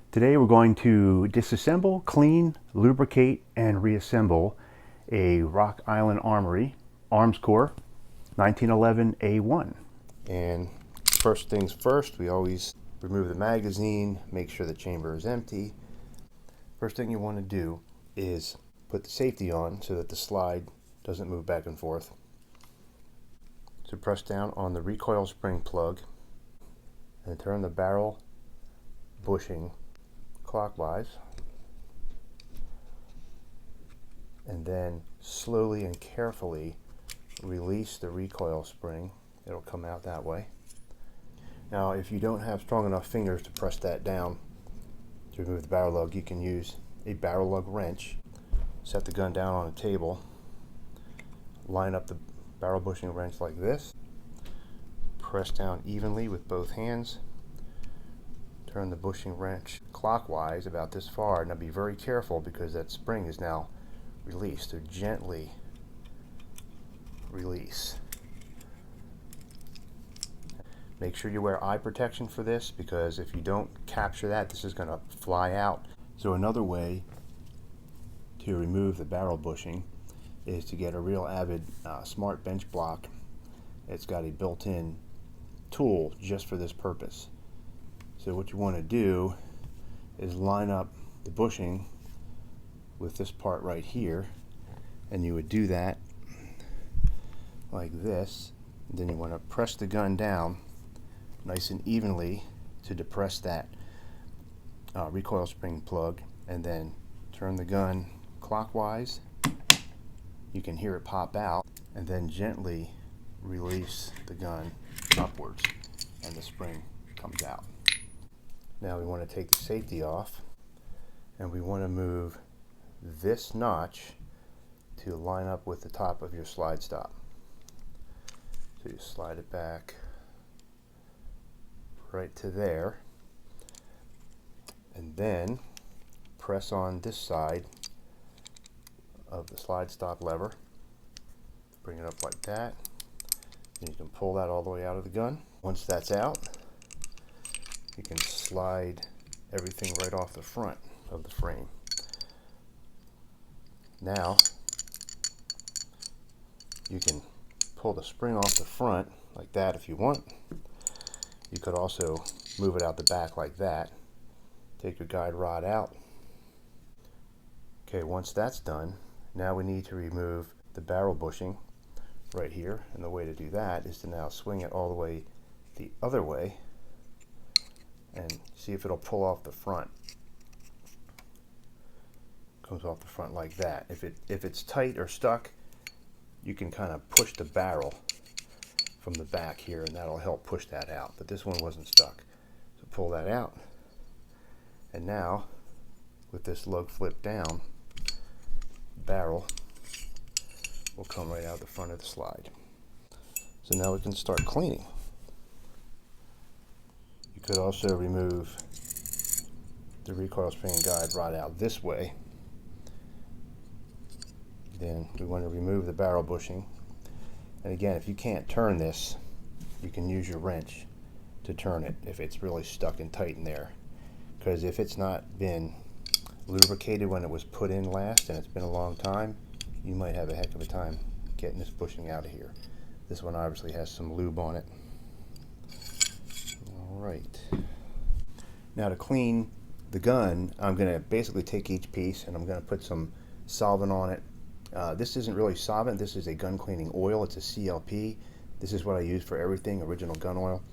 Today we're going to disassemble, clean, lubricate, and reassemble a Rock Island Armory Armscor 1911A1. And first things first, we always remove the magazine, make sure the chamber is empty. First thing you want to do is put the safety on so that the slide doesn't move back and forth. So press down on the recoil spring plug and turn the barrel bushing clockwise, and then slowly and carefully release the recoil spring. It'll come out that way. Now if you don't have strong enough fingers to press that down to remove the barrel lug, you can use a barrel lug wrench. Set the gun down on a table, line up the barrel bushing wrench like this, press down evenly with both hands, turn the bushing wrench clockwise about this far. Now be very careful because that spring is now released, so gently release. Make sure you wear eye protection for this, because if you don't capture that, this is going to fly out. So another way to remove the barrel bushing is to get a Real Avid smart bench block. It's got a built-in tool just for this purpose. So what you want to do is line up the bushing with this part right here, and you would do that like this. Then you want to press the gun down nice and evenly to depress that recoil spring plug, and then turn the gun clockwise. You can hear it pop out, and then gently release the gun upwards and the spring comes out. Now we want to take the safety off, and we want to move this notch to line up with the top of your slide stop. So you slide it back right to there, and then press on this side of the slide stop lever. Bring it up like that, and you can pull that all the way out of the gun. Once that's out, you can slide everything right off the front of the frame. Now you can pull the spring off the front like that if you want. You could also move it out the back like that. Take your guide rod out. Okay, once that's done, now we need to remove the barrel bushing right here, and the way to do that is to now swing it all the way the other way and see if it'll pull off the front. Comes off the front like that. If it's tight or stuck, you can kind of push the barrel from the back here, and that'll help push that out. But this one wasn't stuck, so pull that out. And now, with this lug flipped down, the barrel will come right out the front of the slide. So now we can start cleaning. You could also remove the recoil spring and guide rod out this way. Then we want to remove the barrel bushing. And again, if you can't turn this, you can use your wrench to turn it if it's really stuck and tight in there. Because if it's not been lubricated when it was put in last and it's been a long time, you might have a heck of a time getting this bushing out of here. This one obviously has some lube on it. Alright. Now to clean the gun, I'm going to basically take each piece and I'm going to put some solvent on it. This isn't really solvent, this is a gun cleaning oil. It's a CLP. This is what I use for everything, original gun oil.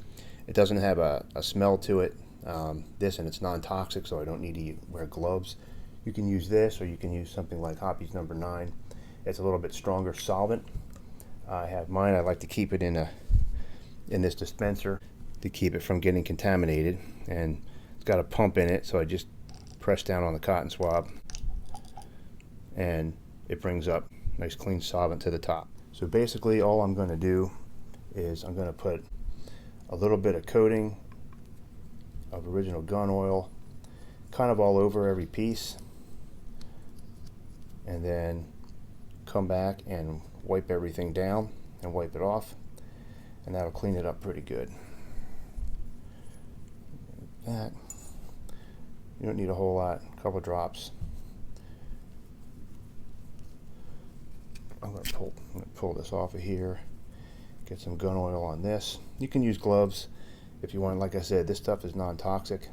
It doesn't have a smell to it, and it's non-toxic, so I don't need to wear gloves. You can use this, or you can use something like Hoppy's number 9. It's a little bit stronger solvent. I have mine. I like to keep it in this dispenser to keep it from getting contaminated, and it's got a pump in it, so I just press down on the cotton swab and it brings up nice clean solvent to the top. So basically all I'm going to do is I'm going to put a little bit of coating of original gun oil kind of all over every piece, and then come back and wipe everything down and wipe it off, and that'll clean it up pretty good. Like that. You don't need a whole lot, a couple drops. I'm going to pull this off of here, get some gun oil on this. You can use gloves if you want. Like I said, this stuff is non-toxic.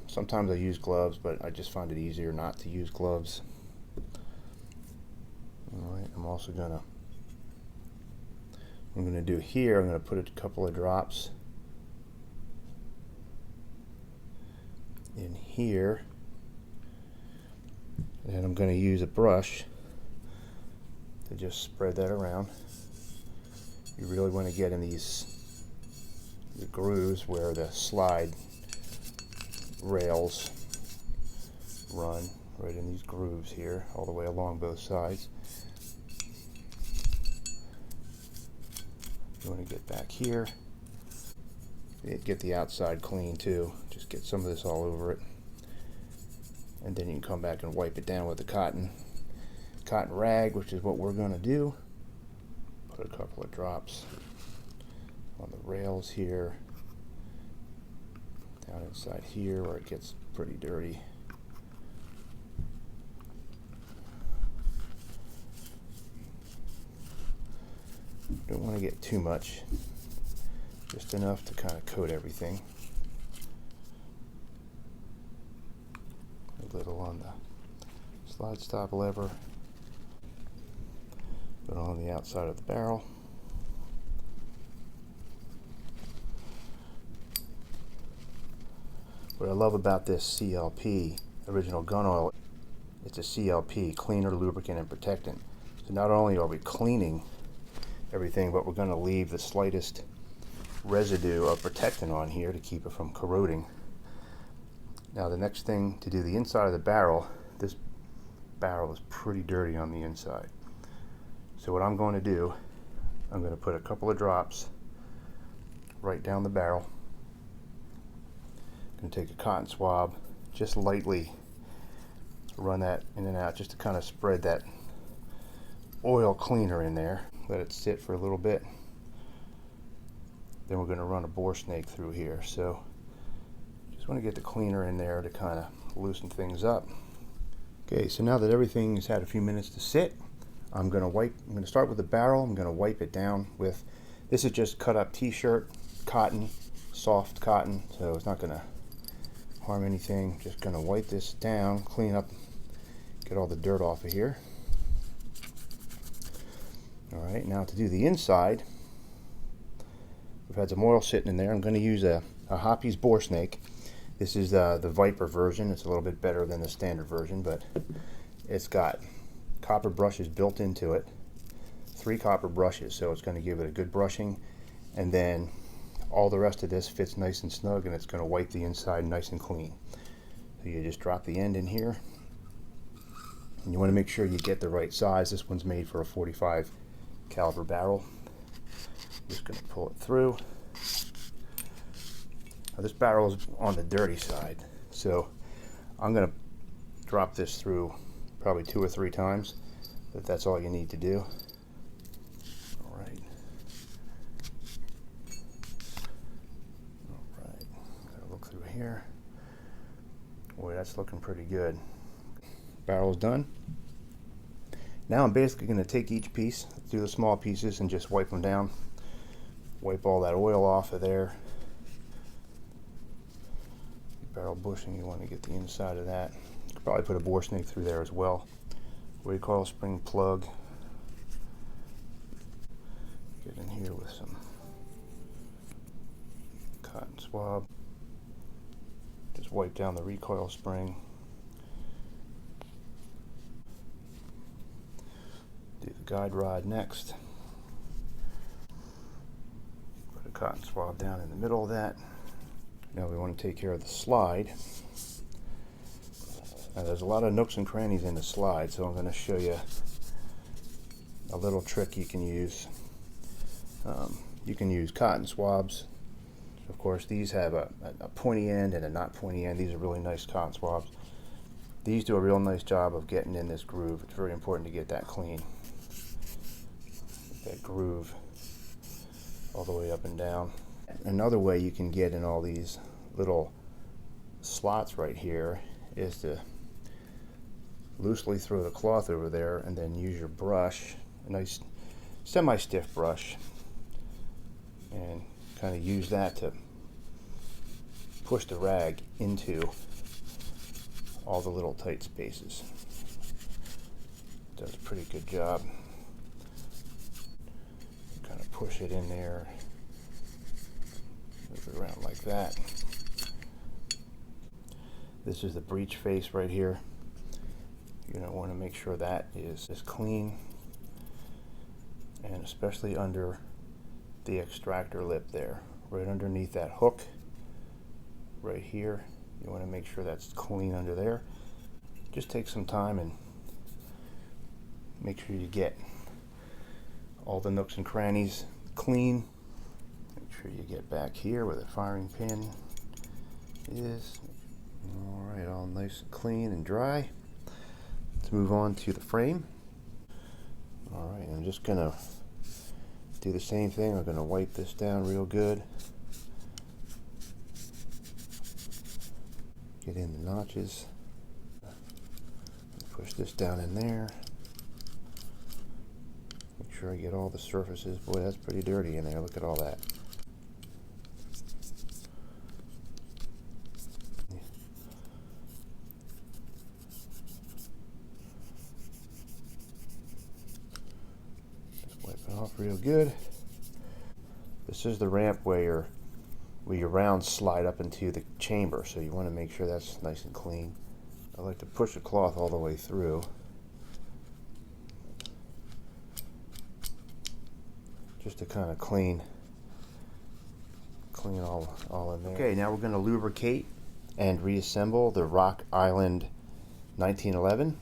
Sometimes I use gloves, but I just find it easier not to use gloves. Alright, I'm going to do here, I'm going to put a couple of drops in here, and I'm going to use a brush to just spread that around. You really want to get in the grooves where the slide rails run, right in these grooves here, all the way along both sides. You want to get back here, get the outside clean too, just get some of this all over it, and then you can come back and wipe it down with a cotton rag, which is what we're going to do. Put a couple of drops on the rails here, down inside here where it gets pretty dirty. Don't want to get too much, just enough to kind of coat everything. A little on the slide stop lever, but on the outside of the barrel. What I love about this CLP, original gun oil, it's a CLP, cleaner, lubricant, and protectant. So not only are we cleaning everything, but we're going to leave the slightest residue of protectant on here to keep it from corroding. Now the next thing to do the inside of the barrel, this barrel is pretty dirty on the inside. So what I'm going to do, I'm going to put a couple of drops right down the barrel. I'm going to take a cotton swab, just lightly run that in and out just to kind of spread that oil cleaner in there. Let it sit for a little bit. Then we're going to run a Boresnake through here. So just want to get the cleaner in there to kind of loosen things up. Okay, so now that everything's had a few minutes to sit, I'm going to start with the barrel. I'm going to wipe it down with, this is just cut up t-shirt, cotton, soft cotton, so it's not going to harm anything. Just going to wipe this down, clean up, get all the dirt off of here. Alright, now to do the inside, we've had some oil sitting in there. I'm going to use a Hoppy's Boresnake. This is the Viper version. It's a little bit better than the standard version, but it's got copper brushes built into it, 3 copper brushes, so it's going to give it a good brushing, and then all the rest of this fits nice and snug, and it's going to wipe the inside nice and clean. So you just drop the end in here, and you want to make sure you get the right size. This one's made for a 45 caliber barrel. Just going to pull it through. Now this barrel is on the dirty side, so I'm going to drop this through probably 2 or 3 times, if that's all you need to do. Alright, gotta look through here. Boy, that's looking pretty good. Barrel's done. Now I'm basically going to take each piece, do the small pieces, and just wipe them down. Wipe all that oil off of there. Barrel bushing, you want to get the inside of that. You could probably put a Boresnake through there as well. Recoil spring plug. Get in here with some cotton swab. Just wipe down the recoil spring. Do the guide rod next. Put a cotton swab down in the middle of that. Now we want to take care of the slide. Now there's a lot of nooks and crannies in the slide, so I'm going to show you a little trick you can use. You can use cotton swabs. Of course, these have a pointy end and a not pointy end. These are really nice cotton swabs. These do a real nice job of getting in this groove. It's very important to get that clean. Get that groove all the way up and down. Another way you can get in all these little slots right here is to loosely throw the cloth over there and then use your brush, a nice semi-stiff brush, and kind of use that to push the rag into all the little tight spaces. Does a pretty good job. Kind of push it in there, move it around like that. This is the breech face right here. You're going to want to make sure that is clean, and especially under the extractor lip there, right underneath that hook right here. You want to make sure that's clean under there. Just take some time and make sure you get all the nooks and crannies clean. Make sure you get back here where the firing pin is. Alright, all nice and clean and dry. Let's move on to the frame. Alright, I'm just going to do the same thing. I'm going to wipe this down real good. Get in the notches. Push this down in there. Make sure I get all the surfaces. Boy, that's pretty dirty in there. Look at all that. Just wipe it off real good. This is the ramp where your rounds slide up into the chamber, so you want to make sure that's nice and clean. I like to push the cloth all the way through, just to kind of clean all in there. Okay, now we're going to lubricate and reassemble the Rock Island 1911.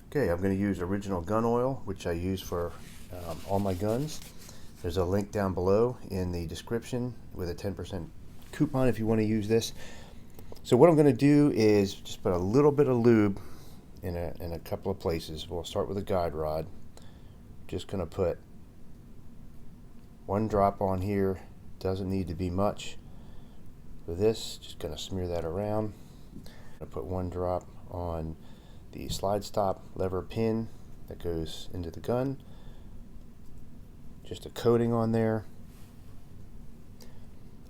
Okay, I'm going to use original gun oil, which I use for all my guns. There's a link down below in the description with a 10% coupon if you want to use this. So what I'm going to do is just put a little bit of lube in a couple of places. We'll start with a guide rod. Just going to put one drop on here. Doesn't need to be much. For this, just going to smear that around. I'm going to put one drop on the slide stop lever pin that goes into the gun. Just a coating on there.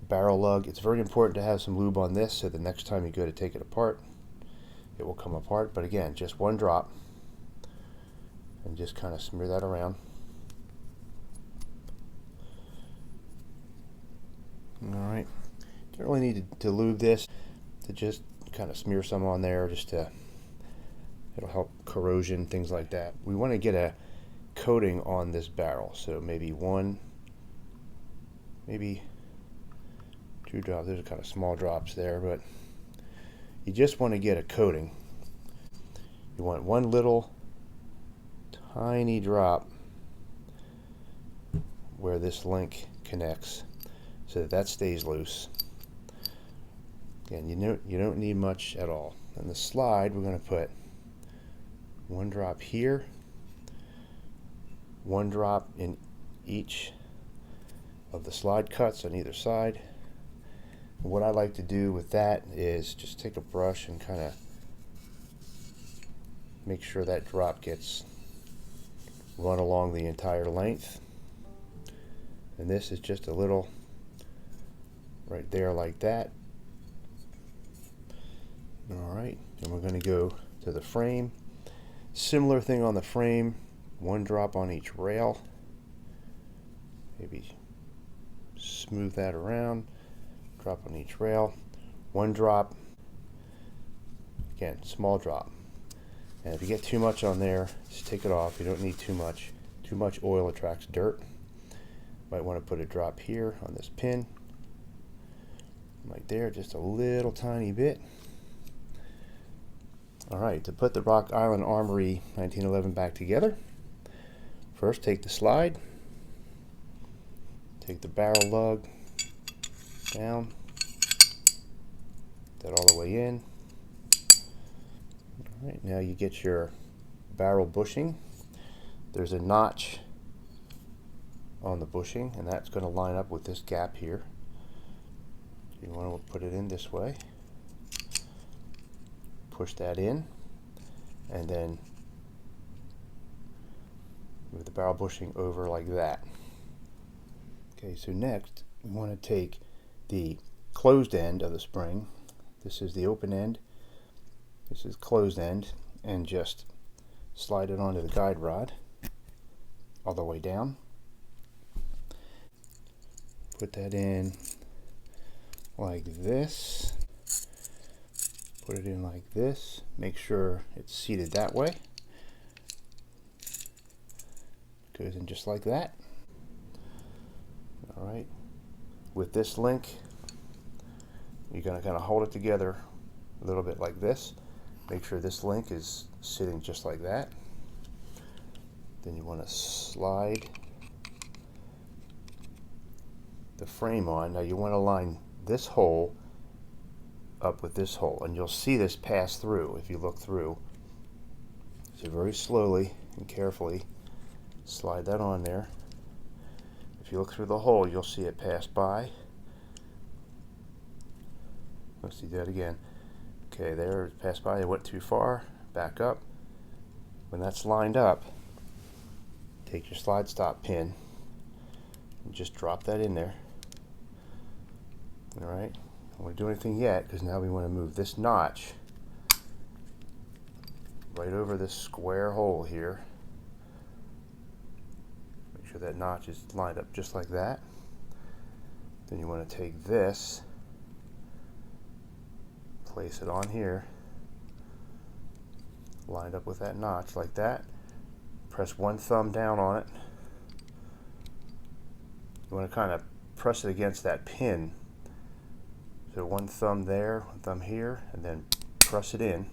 Barrel lug. It's very important to have some lube on this so the next time you go to take it apart, it will come apart. But again, just one drop, and just kind of smear that around. Alright, don't really need to lube this, to just kind of smear some on there, it'll help corrosion, things like that. We want to get a coating on this barrel, so maybe one, maybe two drops. There's kind of small drops there, but you just want to get a coating. You want one little tiny drop where this link connects, so that stays loose. Again, you don't need much at all. On the slide, we're going to put one drop here, one drop in each of the slide cuts on either side. What I like to do with that is just take a brush and kind of make sure that drop gets run along the entire length. And this is just a little right there like that. Alright, and we're going to go to the frame. Similar thing on the frame, one drop on each rail. Maybe smooth that around. Drop on each rail, one drop, again, small drop. And if you get too much on there, just take it off. You don't need too much. Too much oil attracts dirt. Might want to put a drop here on this pin, right there, just a little tiny bit. Alright, to put the Rock Island Armory 1911 back together, first take the slide, take the barrel lug down, that all the way in. Alright, now you get your barrel bushing. There's a notch on the bushing, and that's going to line up with this gap here. You want to put it in this way. push that in, and then move the barrel bushing over like that. Okay, so next we want to take the closed end of the spring. This is the open end, this is closed end, and just slide it onto the guide rod all the way down. Put that in like this. Put it in like this. Make sure it's seated that way. Goes in just like that. Alright. With this link, you're going to kind of hold it together a little bit like this. Make sure this link is sitting just like that. Then you want to slide the frame on. Now you want to line this hole up with this hole, and you'll see this pass through if you look through. So very slowly and carefully slide that on there. If you look through the hole, you'll see it pass by. Let's see that again. Okay, there it passed by. It went too far. Back up. When that's lined up, take your slide stop pin and just drop that in there. Alright, don't want to do anything yet, because now we want to move this notch right over this square hole here. Make sure that notch is lined up just like that. Then you want to take this, place it on here, lined up with that notch like that. Press one thumb down on it. You want to kind of press it against that pin. So one thumb there, one thumb here, and then press it in.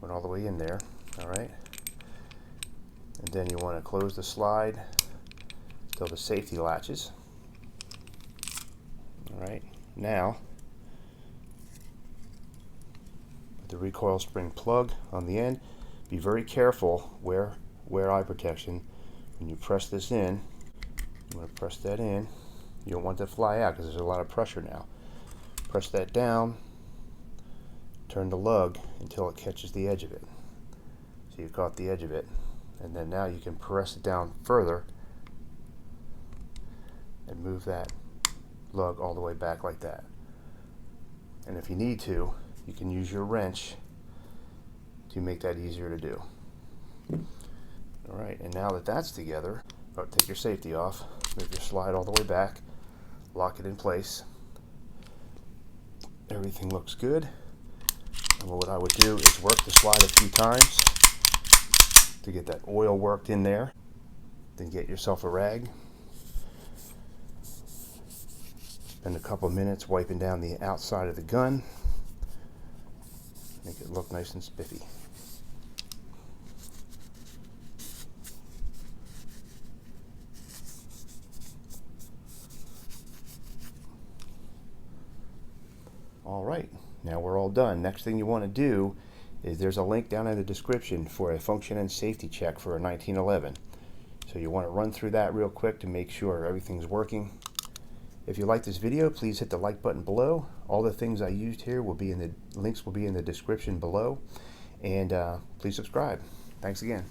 Went all the way in there. Alright. And then you want to close the slide till the safety latches. Alright. Now, put the recoil spring plug on the end. Be very careful, wear eye protection. When you press this in, you want to press that in. You don't want it to fly out because there's a lot of pressure now. Press that down, turn the lug until it catches the edge of it. So you've caught the edge of it, and then now you can press it down further and move that lug all the way back like that. And if you need to, you can use your wrench to make that easier to do. Alright, and now that that's together, take your safety off, move your slide all the way back, lock it in place. Everything looks good. And what I would do is work the slide a few times to get that oil worked in there. Then get yourself a rag. Spend a couple of minutes wiping down the outside of the gun. Make it look nice and spiffy. Alright, now we're all done. Next thing you want to do is there's a link down in the description for a function and safety check for a 1911. So you want to run through that real quick to make sure everything's working. If you like this video, please hit the like button below. All the things I used here will be in the links will be in the description below. And please subscribe. Thanks again.